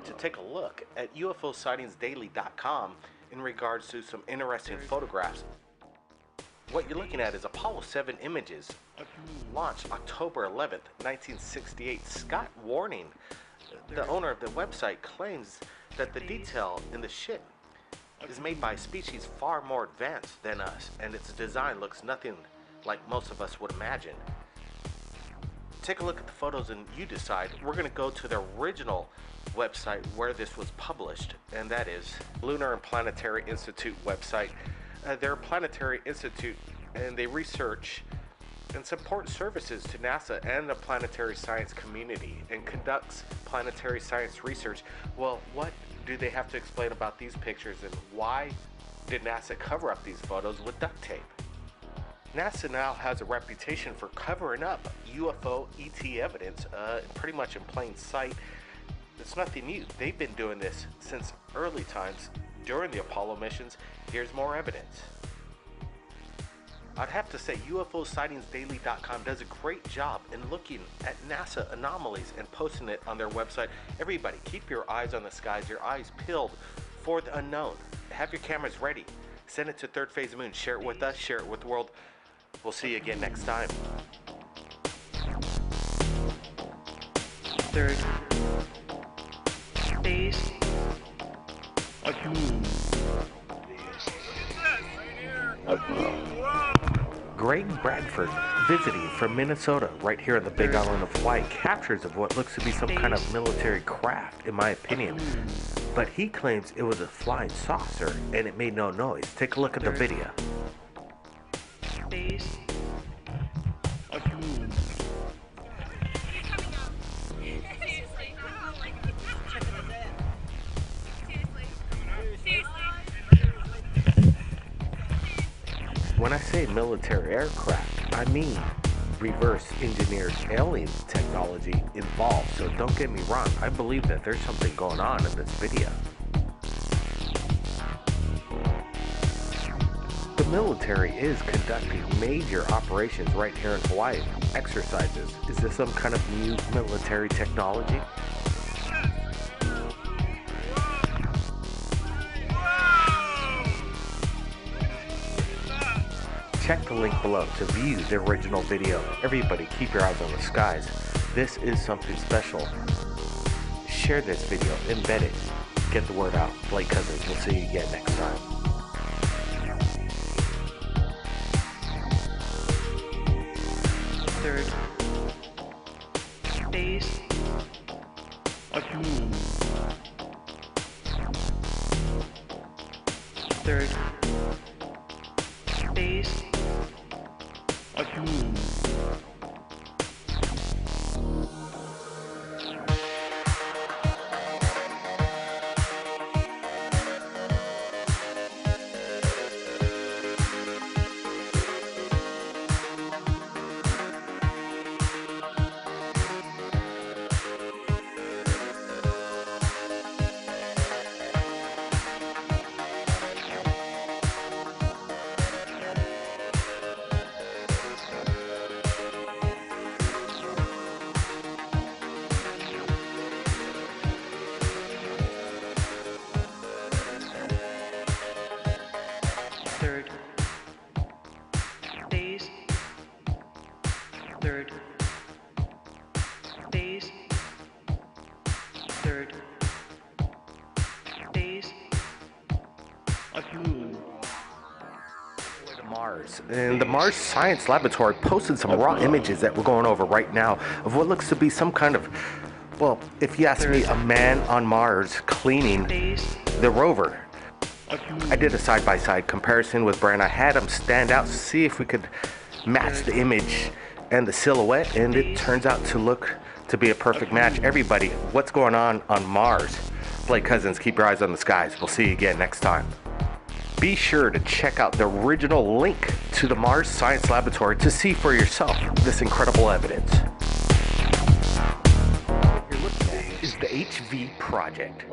to take a look at UFOsightsDaily.com in regards to some interesting photographs. What you're looking at is Apollo 7 images, launched October 11th, 1968. Scott Warning, the owner of the website, claims that the detail in the ship is made by a species far more advanced than us, and its design looks nothing like most of us would imagine. Take a look at the photos and you decide. We're going to go to the original website where this was published, and that is Lunar and Planetary Institute website. They're a planetary institute, and they research and support services to NASA and the planetary science community, and conducts planetary science research. Well, what do they have to explain about these pictures, and why did NASA cover up these photos with duct tape? NASA now has a reputation for covering up UFO ET evidence pretty much in plain sight. It's nothing new. They've been doing this since early times during the Apollo missions. Here's more evidence. I'd have to say UFOsightsDaily.com does a great job in looking at NASA anomalies and posting it on their website. Everybody, keep your eyes on the skies, your eyes peeled for the unknown. Have your cameras ready. Send it to Third Phase Moon. Share it with us, share it with the world. We'll see you again next time. Third phase of moon. Greg Bradford, visiting from Minnesota, right here on the Big Island of Hawaii, captures of what looks to be some kind of military craft, in my opinion. But he claims it was a flying saucer and it made no noise. Take a look at the video. Phase of moon. When I say military aircraft, I mean reverse engineered alien technology involved. So don't get me wrong, I believe that there's something going on in this video. The military is conducting major operations right here in Hawaii. Exercises. Is this some kind of new military technology? Check the link below to view the original video. Everybody, keep your eyes on the skies. This is something special. Share this video, embed it, get the word out. Blake Cousins, we'll see you again next time. Third phase of moon. Third phase of moon. Third phase. Third phase. Third phase of moon. To Mars. And the Mars Science Laboratory posted some raw images that we're going over right now of what looks to be some kind of, well, if you ask me, a man on Mars cleaning the rover. I did a side-by-side comparison with Brian. I had him stand out to see if we could match the image and the silhouette, and it turns out to look to be a perfect match. Everybody, what's going on Mars? Blake Cousins, keep your eyes on the skies. We'll see you again next time. Be sure to check out the original link to the Mars Science Laboratory to see for yourself this incredible evidence. Is the HV project.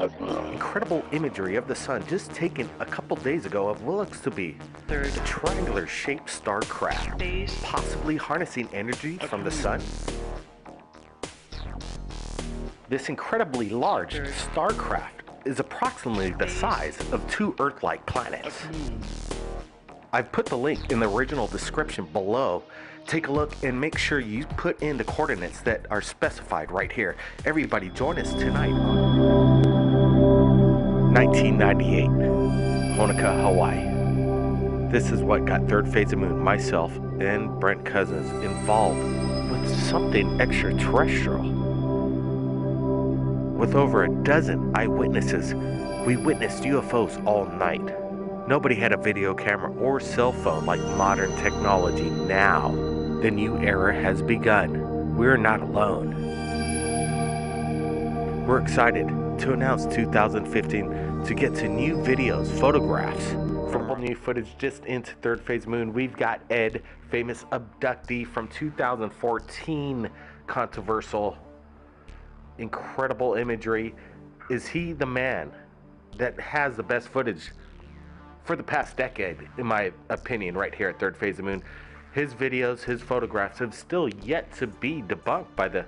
Incredible imagery of the sun just taken a couple days ago of what looks to be a triangular shaped star craft, possibly harnessing energy from the sun. This incredibly large starcraft is approximately the size of 2 Earth-like planets. I've put the link in the original description below. Take a look and make sure you put in the coordinates that are specified right here. Everybody join us tonight on 1998, Honoka, Hawaii. This is what got Third Phase of Moon, myself, and Brent Cousins involved with something extraterrestrial. With over a dozen eyewitnesses, we witnessed UFOs all night. Nobody had a video camera or cell phone like modern technology. Now, the new era has begun. We're not alone. We're excited to announce 2015 to get to new videos, photographs, from new footage just into Third Phase Moon. We've got Ed, famous abductee from 2014, controversial, incredible imagery. Is he the man that has the best footage for the past decade, in my opinion, right here at Third Phase of Moon? His videos, his photographs have still yet to be debunked by the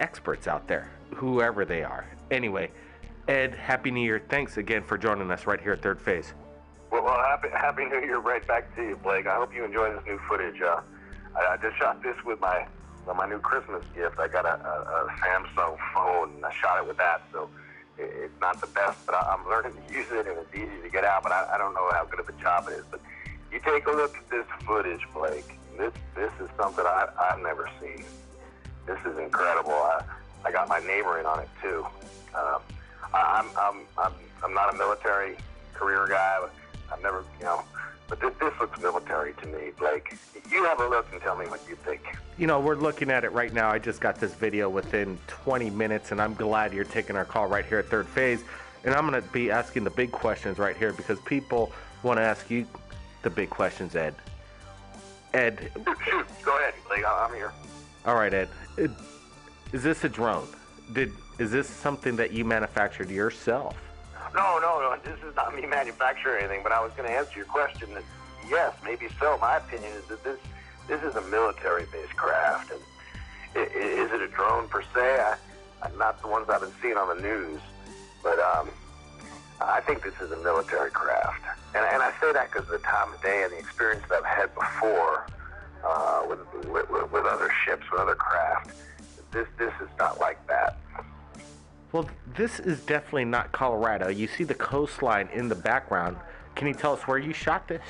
experts out there, whoever they are. Anyway, Ed, Happy New Year. Thanks again for joining us right here at Third Phase. Well, happy New Year right back to you, Blake. I hope you enjoy this new footage. I just shot this with my new Christmas gift. I got a Samsung phone, and I shot it with that, so it's not the best, but I'm learning to use it, and it's easy to get out, but I don't know how good of a job it is. But you take a look at this footage, Blake. This is something I've never seen. This is incredible. I got my neighbor in on it, too. I'm not a military career guy. I've never, but this looks military to me, Blake. You have a look and tell me what you think. We're looking at it right now. I just got this video within 20 minutes, and I'm glad you're taking our call right here at Third Phase. And I'm going to be asking the big questions right here because people want to ask you the big questions, Ed. Ed. Shoot, go ahead, Blake. I'm here. All right, Ed. Is this a drone? Is this something that you manufactured yourself? No. This is not me manufacturing anything, but I was going to answer your question. That yes, maybe so. My opinion is that this is a military-based craft. And is it a drone per se? Not the ones I've been seeing on the news, but I think this is a military craft. And I say that because of the time of day and the experience that I've had before with other ships, with other craft. This is not like that. Well, this is definitely not Colorado. You see the coastline in the background. Can you tell us where you shot this?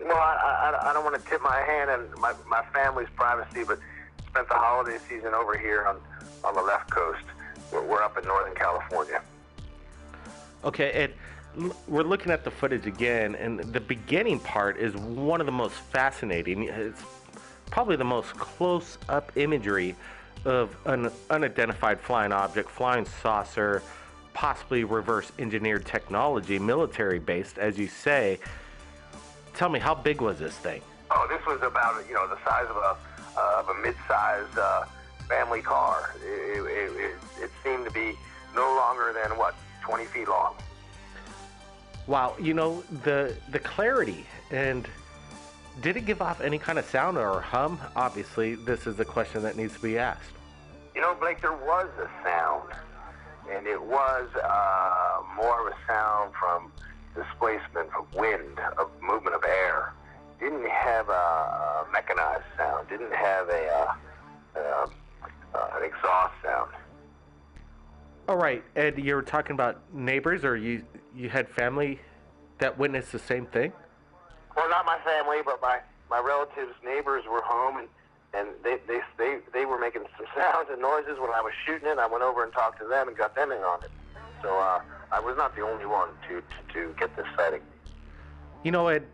Well, I don't want to tip my hand and my family's privacy, but spent the holiday season over here on the left coast. We're up in Northern California. Okay, Ed, we're looking at the footage again, and the beginning part is one of the most fascinating. It's probably the most close-up imagery of an unidentified flying object, flying saucer, possibly reverse engineered technology, military based, as you say. Tell me, how big was this thing? Oh, this was about the size of a mid-sized family car. It seemed to be no longer than 20 feet long. Wow, the clarity, and did it give off any kind of sound or hum? Obviously, this is a question that needs to be asked. Blake, there was a sound, and it was more of a sound from displacement of wind, of movement of air. Didn't have a mechanized sound. Didn't have an exhaust sound. All right, Ed, you were talking about neighbors, or you had family that witnessed the same thing? Well, not my family, but my relatives' neighbors were home, and they were making some sounds and noises when I was shooting it. I went over and talked to them and got them in on it. So I was not the only one to get this sighting. Ed,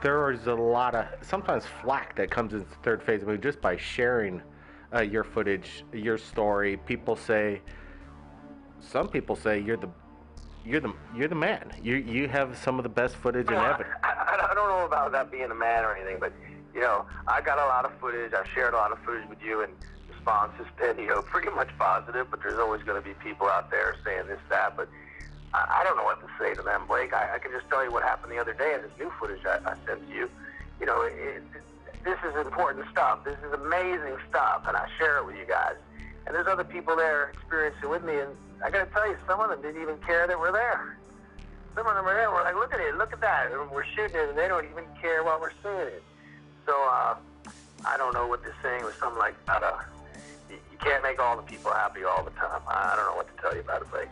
there is a lot of sometimes flack that comes into Third Phase of Moon just by sharing your footage, your story. Some people say you're the man. You have some of the best footage and evidence. I don't know about that being a man or anything, but I got a lot of footage. I've shared a lot of footage with you, and the response has been pretty much positive. But there's always going to be people out there saying this, that. But I don't know what to say to them, Blake. I can just tell you what happened the other day in this new footage I sent to you. This is important stuff. This is amazing stuff, and I share it with you guys. And there's other people there experiencing with me, and I got to tell you, some of them didn't even care that we're there. Some of them are there. We're like, look at it, look at that. And we're shooting it, and they don't even care while we're seeing it. So I don't know what they're saying or something like that. You can't make all the people happy all the time. I don't know what to tell you about it, Blake.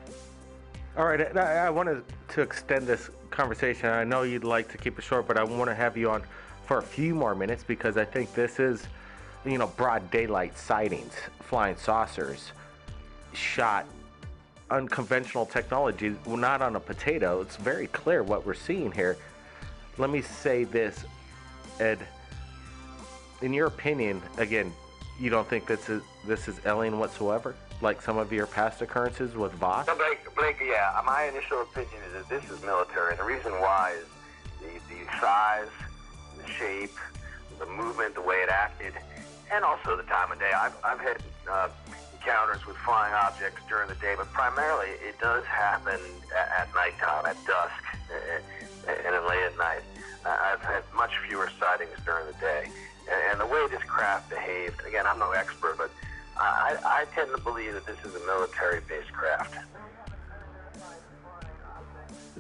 All right, I wanted to extend this conversation. I know you'd like to keep it short, but I want to have you on for a few more minutes because I think this is, broad daylight sightings, flying saucers, shot unconventional technology, not on a potato. It's very clear what we're seeing here. Let me say this, Ed. In your opinion, again, you don't think this is alien whatsoever, like some of your past occurrences with Voss? No, Blake, yeah. My initial opinion is that this is military, and the reason why is the size, the shape, the movement, the way it acted, and also the time of day. I've had encounters with flying objects during the day, but primarily it does happen at nighttime, at dusk, and late at night. I've had much fewer sightings during the day. And the way this craft behaved, again, I'm no expert, but I tend to believe that this is a military-based craft.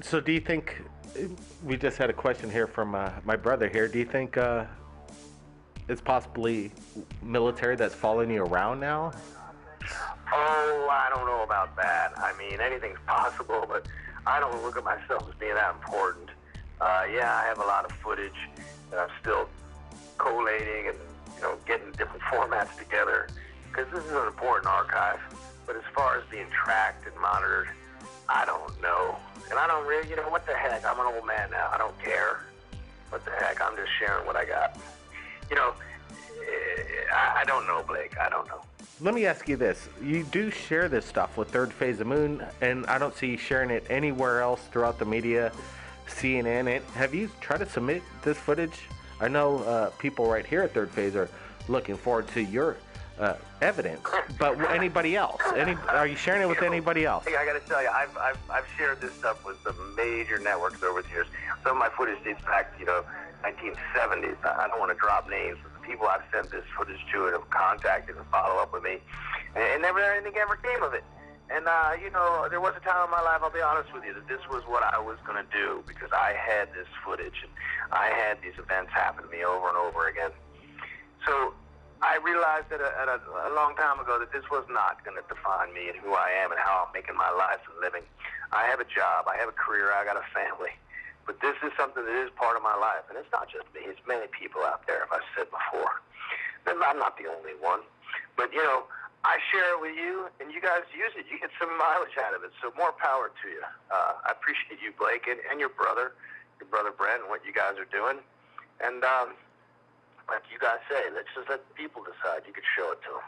So do you think, we just had a question here from my brother here, do you think it's possibly military that's following you around now? Oh, I don't know about that. I mean, anything's possible, but I don't look at myself as being that important. Yeah, I have a lot of footage that I'm still collating and, getting different formats together, because this is an important archive. But as far as being tracked and monitored, I don't know. And I don't really, what the heck? I'm an old man now. I don't care. What the heck? I'm just sharing what I got. I don't know, Blake. I don't know. Let me ask you this. You do share this stuff with Third Phase of Moon, and I don't see you sharing it anywhere else throughout the media, CNN. Have you tried to submit this footage? I know people right here at Third Phase are looking forward to your evidence, but anybody else? Are you sharing it with anybody else? Hey, I got to tell you, I've shared this stuff with some major networks over the years. Some of my footage dates back to 1970s. I don't want to drop names, but the people I've sent this footage to and have contacted and follow up with me, and never anything ever came of it. And there was a time in my life, I'll be honest with you, that this was what I was going to do, because I had this footage and I had these events happen to me over and over again. So I realized that a long time ago that this was not going to define me and who I am and how I'm making my life and living. I have a job, I have a career, I got a family. But this is something that is part of my life. And it's not just me, it's many people out there, as I've said before. And I'm not the only one. But, I share it with you, and you guys use it. You get some mileage out of it, so more power to you. I appreciate you, Blake, and your brother Brent, and what you guys are doing. And like you guys say, let's just let people decide. You could show it to them.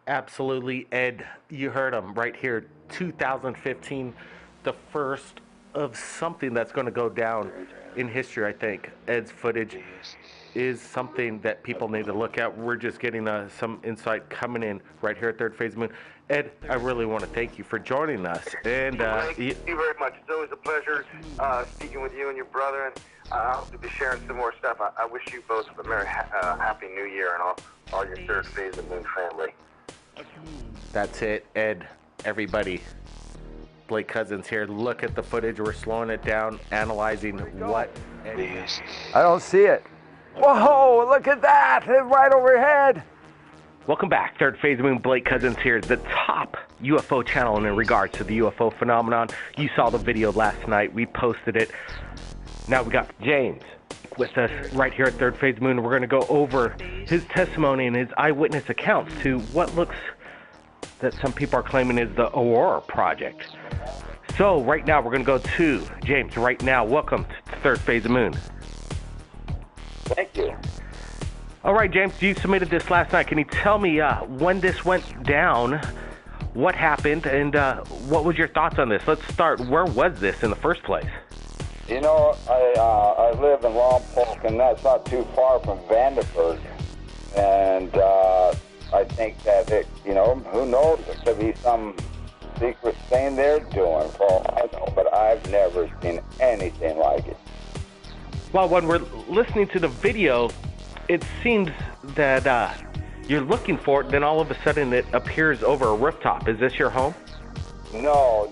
Absolutely, Ed. You heard him right here. 2015, the first of something that's going to go down in history, I think. Ed's footage is something that people need to look at. We're just getting some insight coming in right here at Third Phase Moon. Ed, I really want to thank you for joining us. And thank you very much. It's always a pleasure speaking with you and your brother, and I hope to be sharing some more stuff. I wish you both a very happy New Year and all your Third Phase of Moon family. That's it, Ed. Everybody, Blake Cousins here. Look at the footage. We're slowing it down, analyzing what Ed is. I don't see it. Whoa, look at that! It's right overhead! Welcome back. Third Phase Moon, Blake Cousins here, the top UFO channel in regards to the UFO phenomenon. You saw the video last night. We posted it. Now we got James with us right here at Third Phase Moon. We're going to go over his testimony and his eyewitness accounts to what looks that some people are claiming is the Aurora Project. So right now we're going to go to James right now. Welcome to Third Phase of Moon. Thank you. All right, James, you submitted this last night. Can you tell me when this went down, what happened, and what was your thoughts on this? Let's start. Where was this in the first place? I live in Lompoc, and that's not too far from Vandenberg. And I think that who knows? There could be some secret thing they're doing, for all I know. But I've never seen anything like it. Well, when we're listening to the video, it seems that You're looking for it, then all of a sudden it appears over a rooftop. Is this your home? No,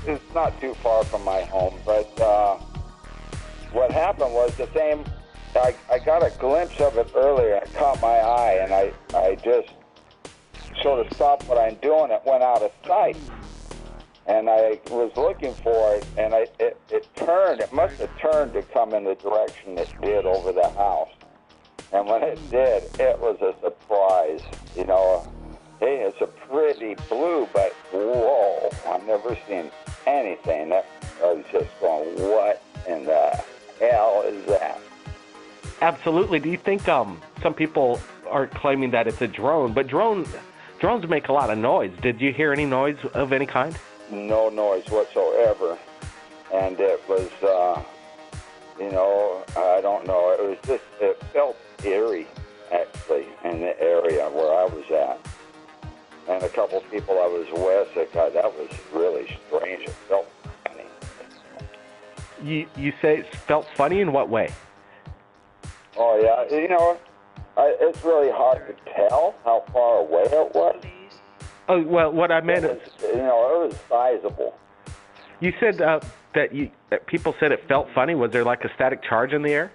it's not too far from my home, but what happened was the same. I got a glimpse of it earlier. It caught my eye, and I just sort of stopped what I'm doing. It went out of sight, and I was looking for it, and it turned. It must have turned to come in the direction it did over the house. And when it did, it was a surprise. Hey, it's a pretty blue, but whoa, I've never seen anything. I was just going, what in the hell is that? Absolutely. Do you think some people are claiming that it's a drone, but drones make a lot of noise. Did you hear any noise of any kind? No noise whatsoever. And it was, I don't know. It felt eerie, actually, in the area where I was at. And a couple of people I was with said, God, that was really strange. It felt funny. You say it felt funny in what way? Oh, yeah. It's really hard to tell how far away it was. Oh, well, what I meant is... it was sizable. You said that people said it felt funny. Was there like a static charge in the air?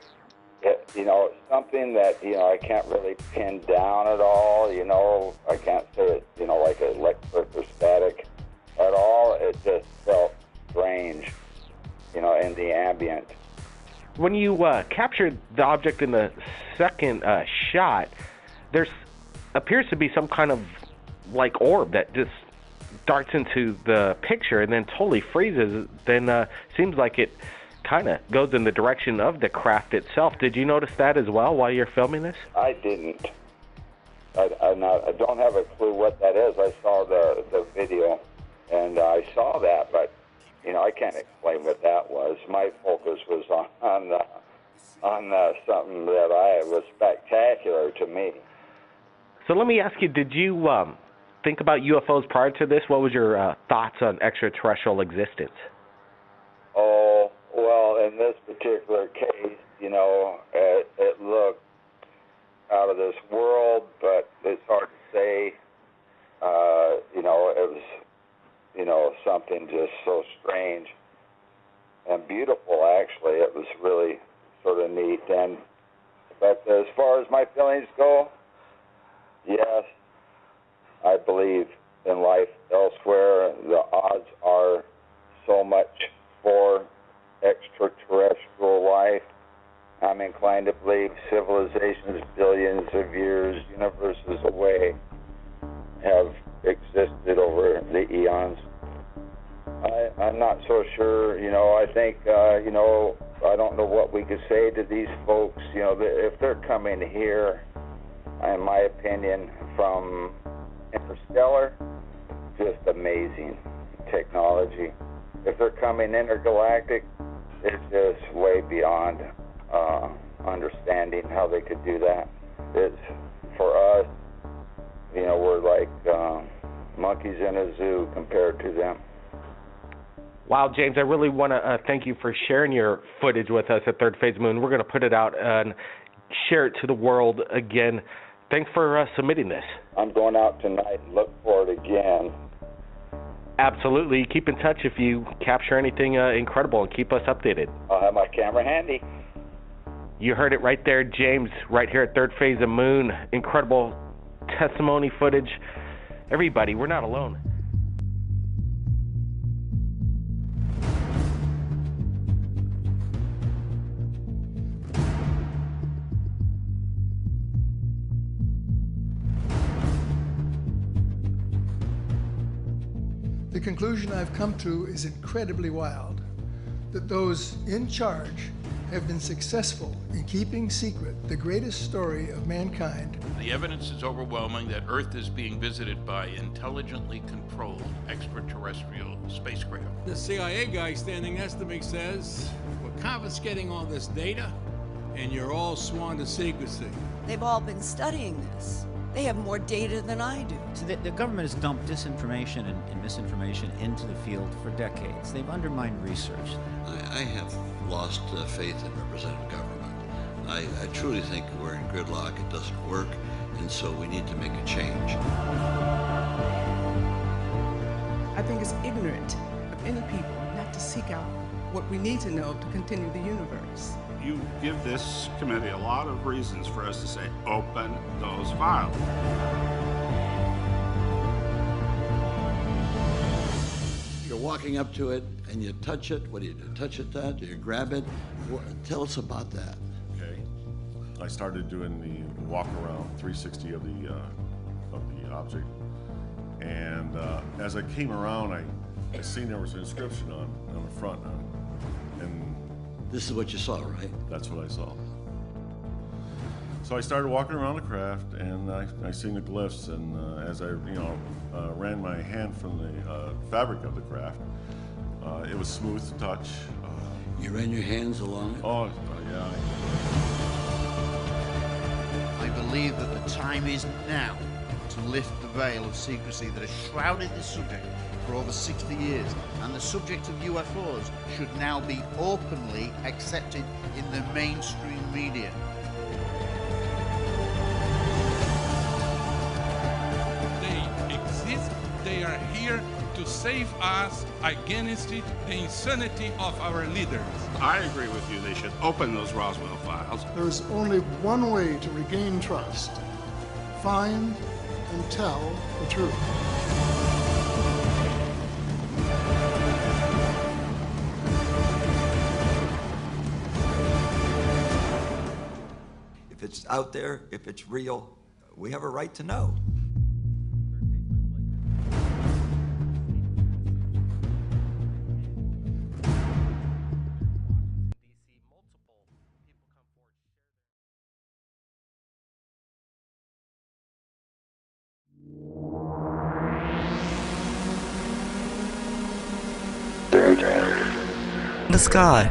Something that, I can't really pin down at all, I can't say it, like electric or static at all. It just felt strange, in the ambient. When you captured the object in the second shot, there appears to be some kind of like orb that just darts into the picture and then totally freezes. Then seems like it kind of goes in the direction of the craft itself. Did you notice that as well while you're filming this? I didn't. I don't have a clue what that is. I saw the video, and I saw that, but I can't explain what that was. My focus was on something that was spectacular to me. So let me ask you: did you think about UFOs prior to this? What was your thoughts on extraterrestrial existence? Oh, well, in this particular case, it looked out of this world, but it's hard to say. It was, something just so strange and beautiful, actually. It was really sort of neat. But as far as my feelings go, yes, I believe in life elsewhere. The odds are so much for extraterrestrial life. I'm inclined to believe civilizations billions of years, universes away, have existed over the eons. I'm not so sure. I think, I don't know what we could say to these folks. If they're coming here, in my opinion, from interstellar, just amazing technology. If they're coming intergalactic, it's just way beyond understanding how they could do that. It's, for us, we're like monkeys in a zoo compared to them. Wow, James, I really want to thank you for sharing your footage with us at Third Phase Moon. We're going to put it out and share it to the world again. Thanks for submitting this. I'm going out tonight and look for it again. Absolutely. Keep in touch if you capture anything incredible and keep us updated. I'll have my camera handy. You heard it right there, James, right here at Third Phase of Moon. Incredible testimony footage. Everybody, we're not alone. The conclusion I've come to is incredibly wild, that those in charge have been successful in keeping secret the greatest story of mankind. The evidence is overwhelming that Earth is being visited by intelligently controlled extraterrestrial spacecraft. The CIA guy standing next to me says, we're confiscating all this data, and you're all sworn to secrecy. They've all been studying this. They have more data than I do. So the government has dumped disinformation and misinformation into the field for decades. They've undermined research. I have lost faith in representative government. I truly think we're in gridlock. It doesn't work, and so we need to make a change. I think it's ignorant of any people not to seek out what we need to know to continue the universe. You give this committee a lot of reasons for us to say, open those files. You're walking up to it and you touch it. What do you do? Touch it, that? Do you grab it? Tell us about that. Okay. I started doing the walk around 360 of the object, and as I came around, I seen there was an inscription on the front, and this is what you saw, right? That's what I saw. So I started walking around the craft, and I seen the glyphs, and as I ran my hand from the fabric of the craft, it was smooth to touch. You ran your hands along it? Oh, yeah. I believe that the time is now to lift the veil of secrecy that has shrouded this subject for over 60 years, and the subject of UFOs should now be openly accepted in the mainstream media. They exist, they are here to save us against the insanity of our leaders. I agree with you. They should open those Roswell files. There's only one way to regain trust. Find and tell the truth. If it's out there, if it's real, we have a right to know. The sky.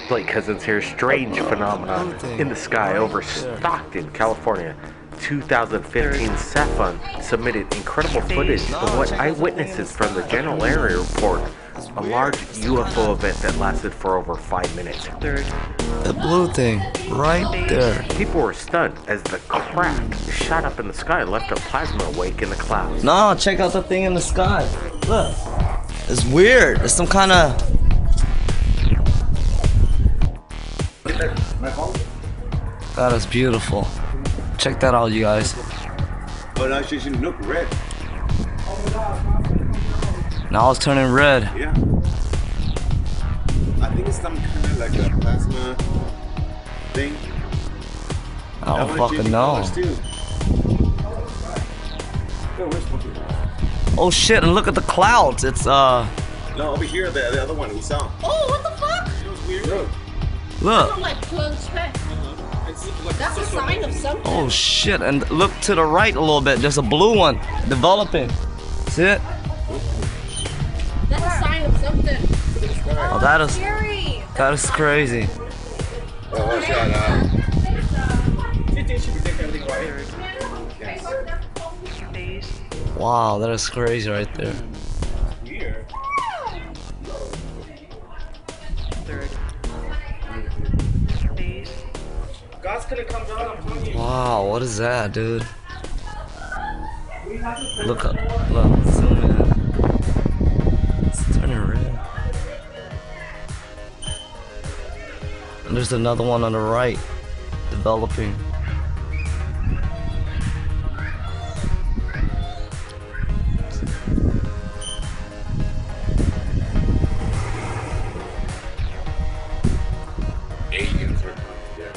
Blake Cousins here. Strange phenomenon in the sky over Stockton, California. 2015 SAFUN submitted incredible footage of what eyewitnesses from the General Area report a large UFO event that lasted for over 5 minutes. The blue thing, right there. People were stunned as the craft shot up in the sky and left a plasma wake in the clouds. No, check out the thing in the sky. Look. It's weird. It's some kind of... That is beautiful. Check that out, you guys. Oh, now she's in look red. Now it's turning red. Yeah. I think it's some kind of like a plasma thing. I don't fucking know. Oh shit, and look at the clouds. It's No, over here, the other one we saw. Oh, what the fuck? It was weird. Look. Like closed back. That's a sign of something. Oh shit, and look to the right a little bit. There's a blue one developing. See it? That's a sign of something. Oh, that is scary. That is crazy. Oh, shut up. Wow, that is crazy right there. Weird. God's gonna come down, I'm telling you. Wow, what is that, dude? Look up, look, zoom in. It's turning red. And there's another one on the right, developing. Aliens are coming, yeah.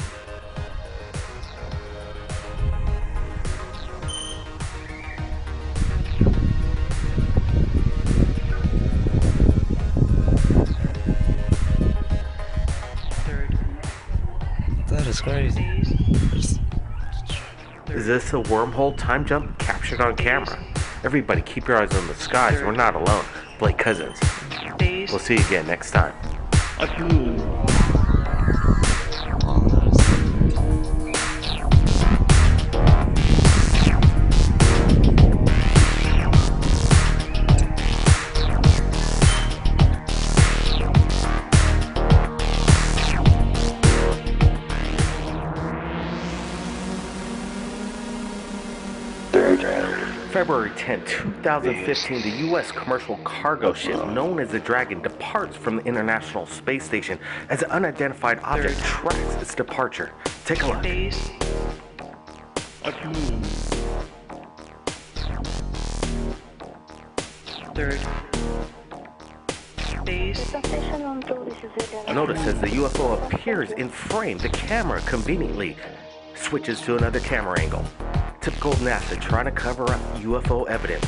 That is crazy. Is this a wormhole time jump captured on camera? Everybody keep your eyes on the skies. We're not alone. Blake Cousins. We'll see you again next time. February 10, 2015, the U.S. commercial cargo ship known as the Dragon departs from the International Space Station as an unidentified object tracks its departure. Take a look. Third phase. Notice as the UFO appears in frame, the camera conveniently switches to another camera angle. Typical NASA trying to cover up UFO evidence.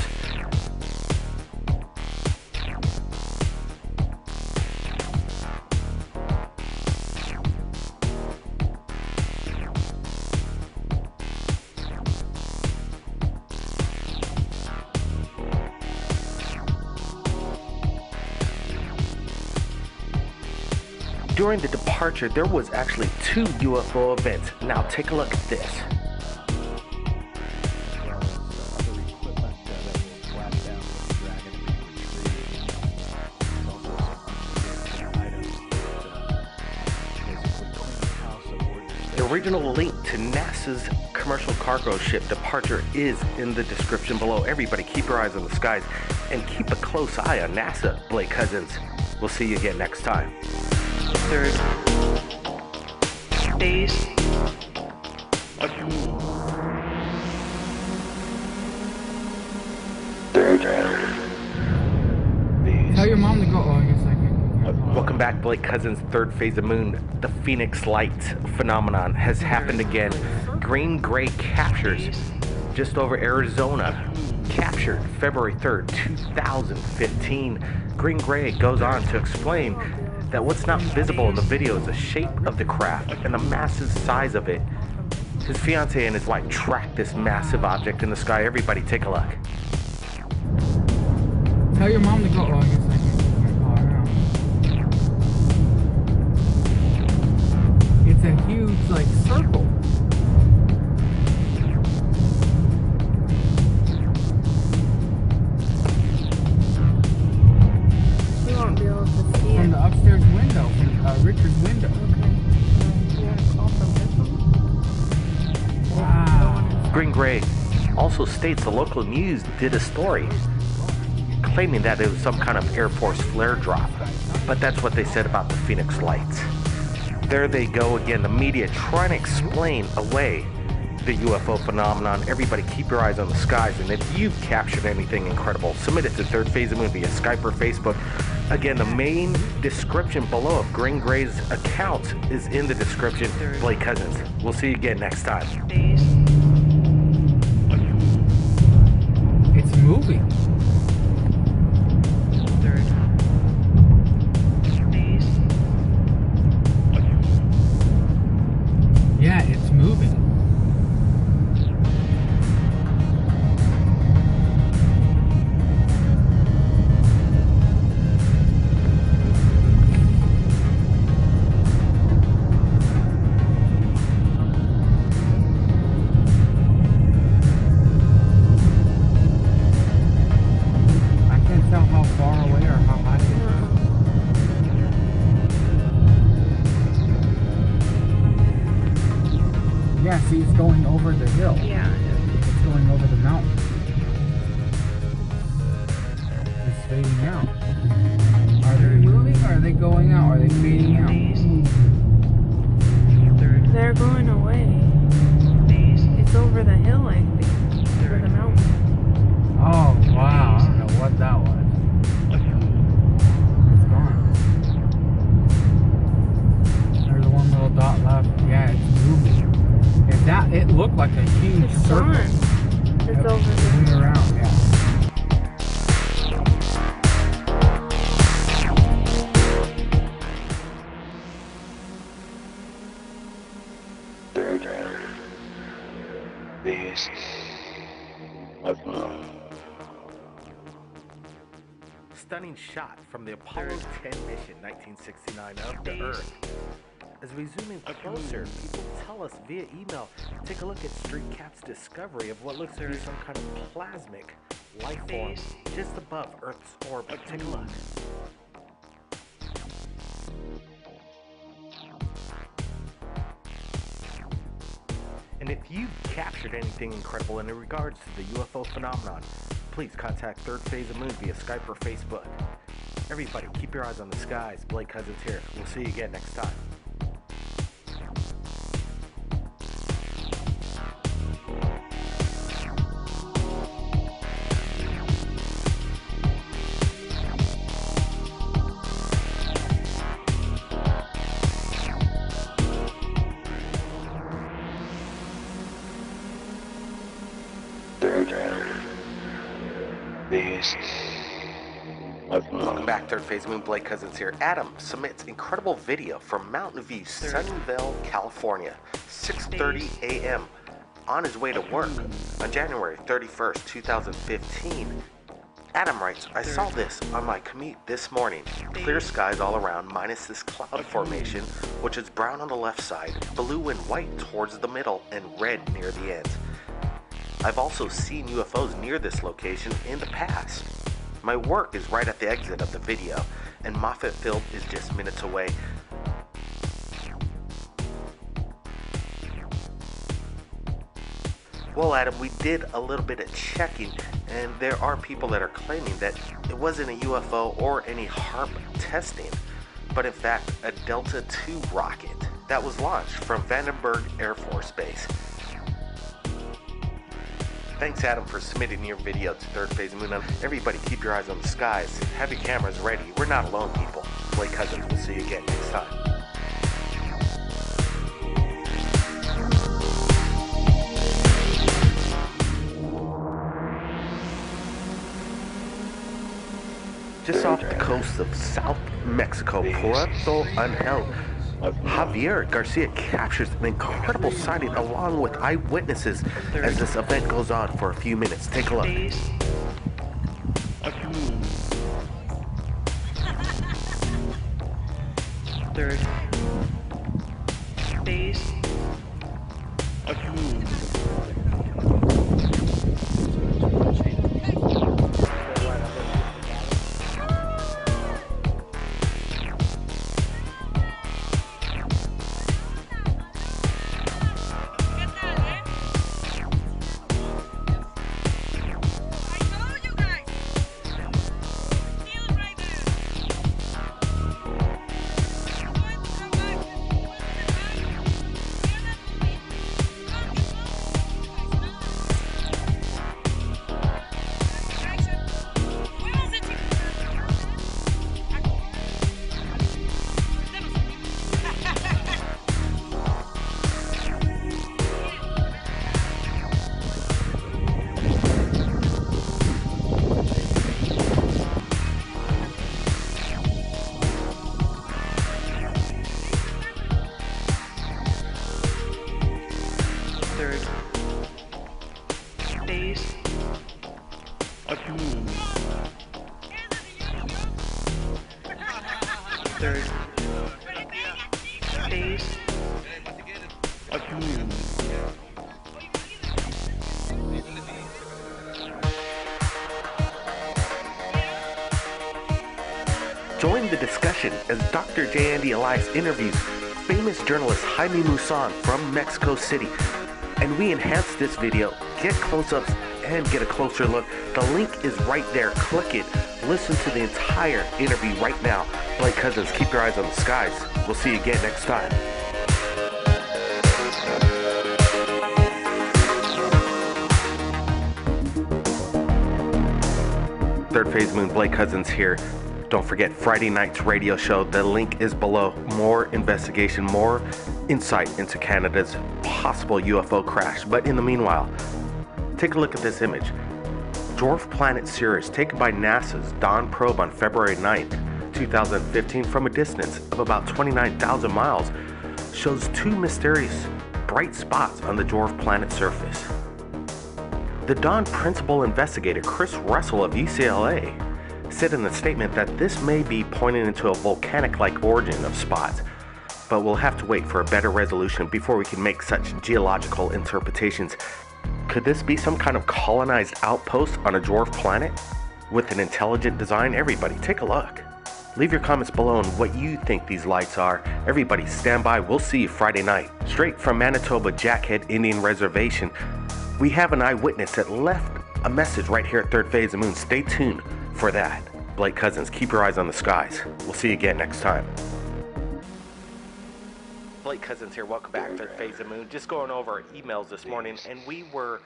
During the departure, there was actually 2 UFO events. Now take a look at this. The original link to NASA's commercial cargo ship departure is in the description below. Everybody keep your eyes on the skies and keep a close eye on NASA, Blake Cousins. We'll see you again next time. Third phase. Tell your mom to go. Oh, I guess I can. Welcome back, Blake Cousins. Third phase of moon. The Phoenix Light phenomenon has happened again. Green Gray captures just over Arizona. Captured February 3rd, 2015. Green Gray goes on to explain that what's not visible in the video is the shape of the craft and the massive size of it. His fiancée and his wife tracked this massive object in the sky. Everybody take a look. Tell your mom to go. Oh, I guess I can. It's a huge, like, circle. We won't be able to see From it. the upstairs window, from Richard's window. You want to call from this one? Wow. Green Gray also states the local news did a story claiming that it was some kind of Air Force flare drop, but that's what they said about the Phoenix Lights. There they go again, the media trying to explain away the UFO phenomenon. Everybody keep your eyes on the skies, and if you've captured anything incredible, submit it to Third Phase of Moon via Skype or Facebook. Again, the main description below of Green Gray's account is in the description. Blake Cousins. We'll see you again next time. It's moving. Yeah, it's moving. I can't tell how far away or how high it is. Yeah, see, it's going over the hill. Yeah. It's going over the mountain. It's fading out. Are they moving or are they going out? Are they fading out? They're going away. It's over the hill, I think. Over the mountain. Oh, wow. I don't know what that was. It's gone. There's one little dot left. Yeah, it's moving. It looked like a huge It's circle. gone. It's Yep, over moving there. around, yeah. Stunning shot from the Apollo 10 mission 1969 of the Earth. As we zoom in closer, people tell us via email, take a look at StreetCap's discovery of what looks to be some kind of plasmic life form just above Earth's orbit. Take a look. And if you've captured anything incredible in regards to the UFO phenomenon, please contact Third Phase of Moon via Skype or Facebook. Everybody, keep your eyes on the skies. Blake Cousins here. We'll see you again next time. Welcome back, Third Phase Moon. Blake Cousins here. Adam submits incredible video from Mountain View, Sunnyvale, California, 6:30 a.m. on his way to work on January 31st, 2015. Adam writes, I saw this on my commute this morning. Clear skies all around, minus this cloud formation, which is brown on the left side, blue and white towards the middle, and red near the ends. I've also seen UFOs near this location in the past. My work is right at the exit of the video, and Moffett Field is just minutes away. Well, Adam, we did a little bit of checking, and there are people that are claiming that it wasn't a UFO or any HARP testing, but in fact a Delta II rocket that was launched from Vandenberg Air Force Base. Thanks, Adam, for submitting your video to Third Phase Moon. Everybody, keep your eyes on the skies. Have your cameras ready. We're not alone, people. Blake Cousins. We'll see you again next time. Just off the coast of South Mexico, Puerto Angel, Javier Garcia captures an incredible sighting along with eyewitnesses as this event goes on for a few minutes. Take a look. Third phase of moon. Join the discussion as Dr. J. Andy Elias interviews famous journalist Jaime Maussan from Mexico City. And we enhance this video, get close-ups, and get a closer look. The link is right there. Click it. Listen to the entire interview right now. Blake Cousins, keep your eyes on the skies. We'll see you again next time. Third Phase Moon, Blake Cousins here. Don't forget Friday night's radio show. The link is below. More investigation, more insight into Canada's possible UFO crash. But in the meanwhile, take a look at this image. Dwarf planet Sirius, taken by NASA's Dawn probe on February 9th, 2015, from a distance of about 29,000 miles, shows two mysterious bright spots on the dwarf planet surface. The Dawn principal investigator, Chris Russell of UCLA, said in a statement that this may be pointing into a volcanic-like origin of spots, but we'll have to wait for a better resolution before we can make such geological interpretations. Could this be some kind of colonized outpost on a dwarf planet with an intelligent design? Everybody, take a look. Leave your comments below on what you think these lights are. Everybody stand by, we'll see you Friday night. Straight from Manitoba Jackhead Indian Reservation, we have an eyewitness that left a message right here at Third Phase of Moon. Stay tuned for that. Blake Cousins, keep your eyes on the skies. We'll see you again next time. Blake Cousins here, welcome back, Third Phase of Moon. Just going over emails this morning, and we were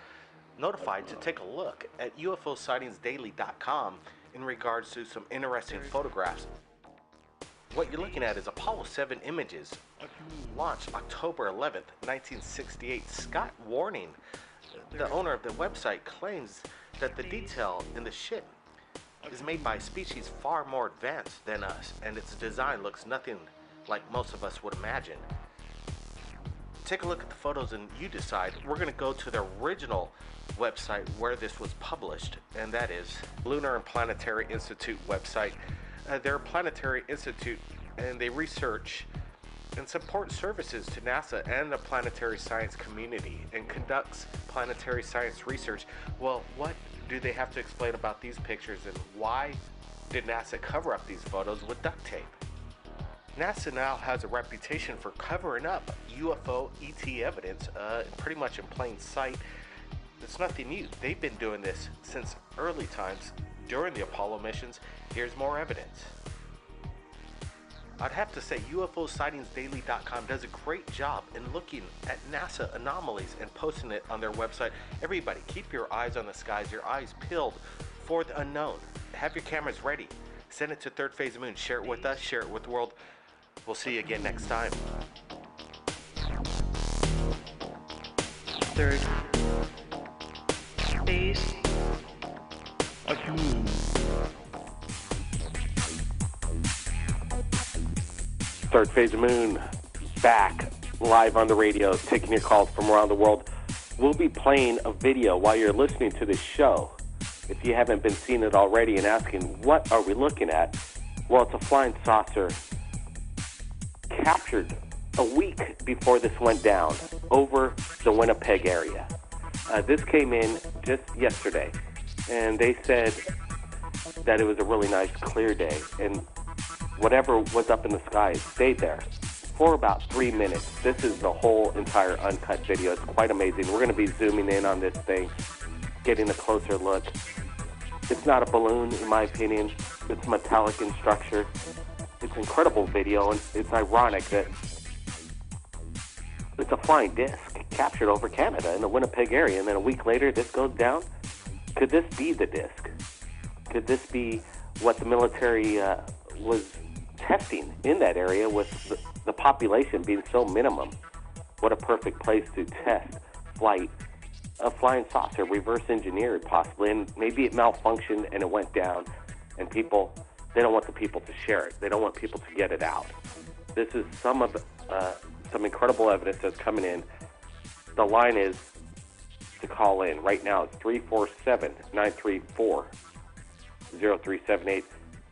notified to take a look at UFOsightsdaily.com in regards to some interesting photographs. What you're looking at is Apollo 7 images, launched October 11th, 1968. Scott Warning, the owner of the website, claims that the detail in the ship is made by a species far more advanced than us, and its design looks nothing like most of us would imagine. Take a look at the photos and you decide. We're going to go to the original website where this was published, and that is Lunar and Planetary Institute website. They're a planetary institute, and they research and support services to NASA and the planetary science community, and conducts planetary science research. Well, what do they have to explain about these pictures, and why did NASA cover up these photos with duct tape? NASA now has a reputation for covering up UFO ET evidence pretty much in plain sight. It's nothing new. They've been doing this since early times during the Apollo missions. Here's more evidence. I'd have to say UFOsightsdaily.com does a great job in looking at NASA anomalies and posting it on their website. Everybody, keep your eyes on the skies, your eyes peeled for the unknown. Have your cameras ready. Send it to Third Phase of Moon. Share it with us, share it with the world. We'll see you again next time. Third Phase of Moon. Third Phase of Moon, back live on the radio, taking your calls from around the world. We'll be playing a video while you're listening to this show. If you haven't been seeing it already and asking, what are we looking at? Well, it's a flying saucer captured a week before this went down over the Winnipeg area. This came in just yesterday, and they said that it was a really nice clear day, and whatever was up in the sky stayed there for about 3 minutes. This is the whole entire uncut video. It's quite amazing. We're going to be zooming in on this thing, getting a closer look. It's not a balloon, in my opinion. It's metallic in structure. It's incredible video, and it's ironic that it's a flying disc captured over Canada in the Winnipeg area, and then a week later this goes down. Could this be the disc? Could this be what the military was testing in that area, with the population being so minimum? What a perfect place to test flight. A flying saucer, reverse engineered possibly, and maybe it malfunctioned and it went down, and people, they don't want the people to share it. They don't want people to get it out. This is some incredible evidence that's coming in. The line is to call in right now. It's 347-934-0378.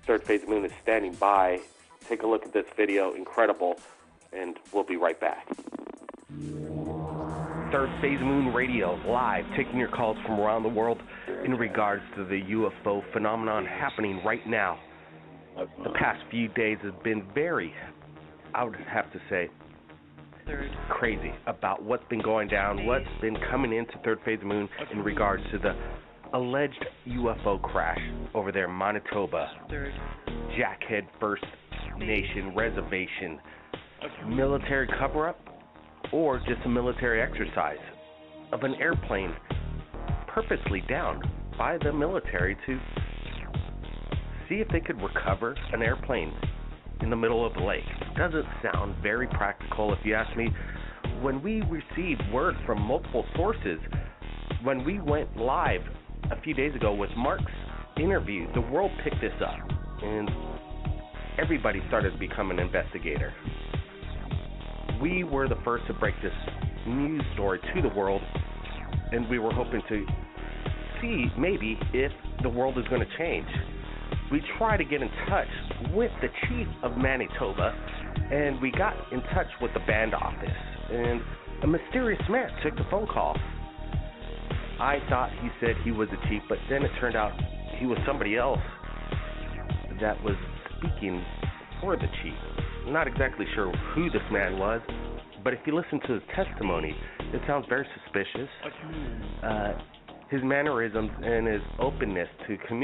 Third Phase of Moon is standing by. Take a look at this video. Incredible. And we'll be right back. Third Phase of Moon Radio, live, taking your calls from around the world in regards to the UFO phenomenon happening right now. The past few days have been very, I would have to say, crazy about what's been going down, what's been coming into Third Phase of Moon in regards to the alleged UFO crash over there in Manitoba, Jackhead First Nation Reservation. Military cover-up, or just a military exercise of an airplane purposely downed by the military to see if they could recover an airplane in the middle of the lake. Doesn't sound very practical, if you ask me. When we received word from multiple sources, when we went live a few days ago with Mark's interview, the world picked this up, and everybody started to become an investigator. We were the first to break this news story to the world, and we were hoping to see maybe if the world is going to change. We tried to get in touch with the chief of Manitoba, and we got in touch with the band office, and a mysterious man took the phone call. I thought he said he was the chief, but then it turned out he was somebody else that was speaking for the chief. I'm not exactly sure who this man was, but if you listen to his testimony, it sounds very suspicious. His mannerisms and his openness to communicate